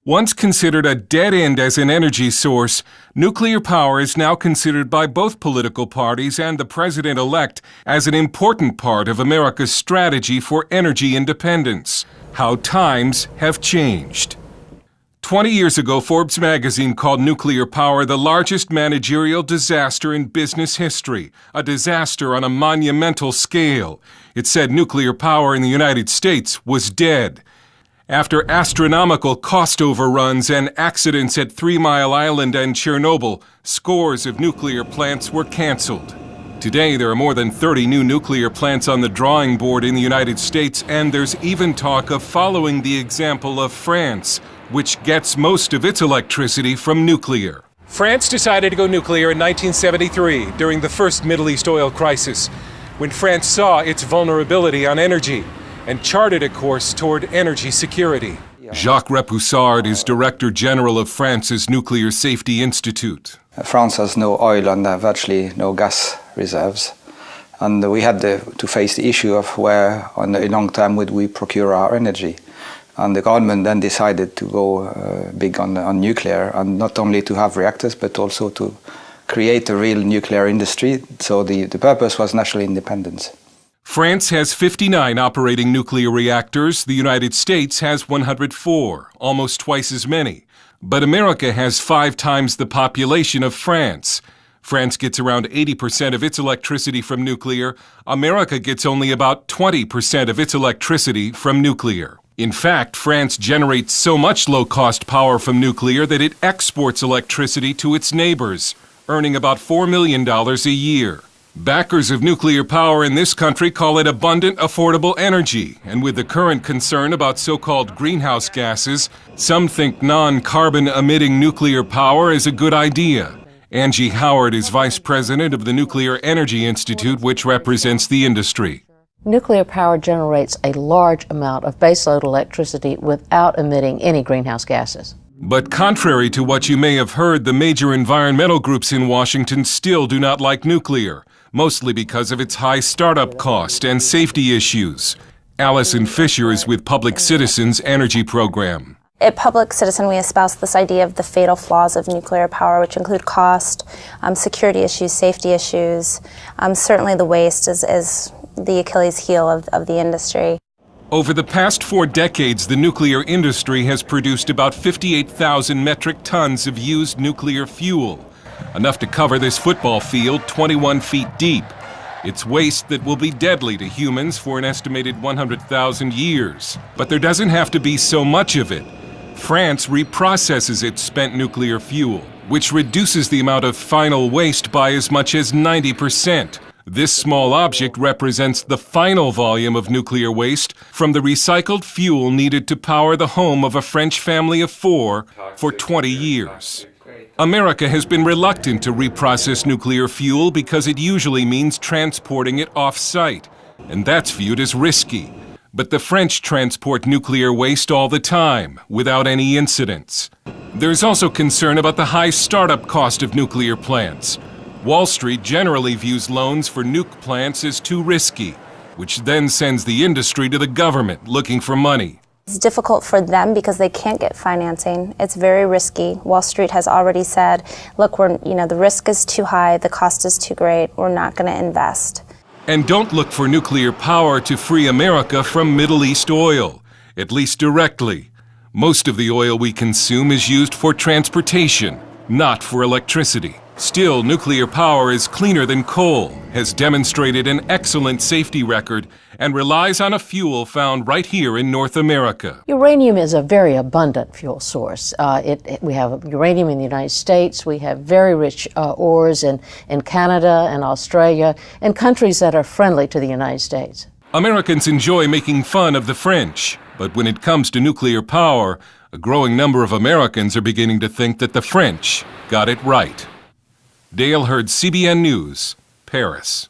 Once considered a dead end as an energy source, nuclear power is now considered by both political parties and the president-elect as an important part of America's strategy for energy independence. How times have changed. 20 years ago, Forbes magazine called nuclear power the largest managerial disaster in business history, a disaster on a monumental scale. It said nuclear power in the United States was dead. After astronomical cost overruns and accidents at 3 Mile Island and Chernobyl, scores of nuclear plants were canceled. Today, there are more than 30 new nuclear plants on the drawing board in the United States, and there's even talk of following the example of France, which gets most of its electricity from nuclear. France decided to go nuclear in 1973 during the first Middle East oil crisis, when France saw its vulnerability on energy and charted a course toward energy security. Jacques Repoussard is Director General of France's Nuclear Safety Institute. France has no oil and virtually no gas reserves. And we had to face the issue of where, on a long term, would we procure our energy. And the government then decided to go big on nuclear, and not only to have reactors, but also to create a real nuclear industry. So the purpose was national independence. France has 59 operating nuclear reactors. The United States has 104, almost twice as many. But America has 5 times the population of France. France gets around 80% of its electricity from nuclear. America gets only about 20% of its electricity from nuclear. In fact, France generates so much low-cost power from nuclear that it exports electricity to its neighbors, earning about $4 million a year. Backers of nuclear power in this country call it abundant, affordable energy, and with the current concern about so-called greenhouse gases, some think non-carbon emitting nuclear power is a good idea. Angie Howard is vice president of the Nuclear Energy Institute, which represents the industry. Nuclear power generates a large amount of baseload electricity without emitting any greenhouse gases. But contrary to what you may have heard, the major environmental groups in Washington still do not like nuclear, mostly because of its high startup cost and safety issues. Allison Fisher is with Public Citizen's energy program. At Public Citizen, we espouse this idea of the fatal flaws of nuclear power, which include cost, security issues, safety issues. Certainly the waste is the Achilles heel of the industry. Over the past 4 decades, the nuclear industry has produced about 58,000 metric tons of used nuclear fuel, enough to cover this football field 21 feet deep. It's waste that will be deadly to humans for an estimated 100,000 years. But there doesn't have to be so much of it. France reprocesses its spent nuclear fuel, which reduces the amount of final waste by as much as 90%. This small object represents the final volume of nuclear waste from the recycled fuel needed to power the home of a French family of 4 for 20 years. America has been reluctant to reprocess nuclear fuel because it usually means transporting it off-site, and that's viewed as risky. But the French transport nuclear waste all the time, without any incidents. There's also concern about the high startup cost of nuclear plants. Wall Street generally views loans for nuke plants as too risky, which then sends the industry to the government looking for money. It's difficult for them because they can't get financing. It's very risky. Wall Street has already said, look, the risk is too high, the cost is too great, we're not going to invest. And don't look for nuclear power to free America from Middle East oil, at least directly. Most of the oil we consume is used for transportation, not for electricity. Still, nuclear power is cleaner than coal, has demonstrated an excellent safety record, and relies on a fuel found right here in North America. Uranium is a very abundant fuel source. We have uranium in the United States. We have very rich ores in Canada and Australia, and countries that are friendly to the United States. Americans enjoy making fun of the French, but when it comes to nuclear power, a growing number of Americans are beginning to think that the French got it right. Dale Hurd, CBN News, Paris.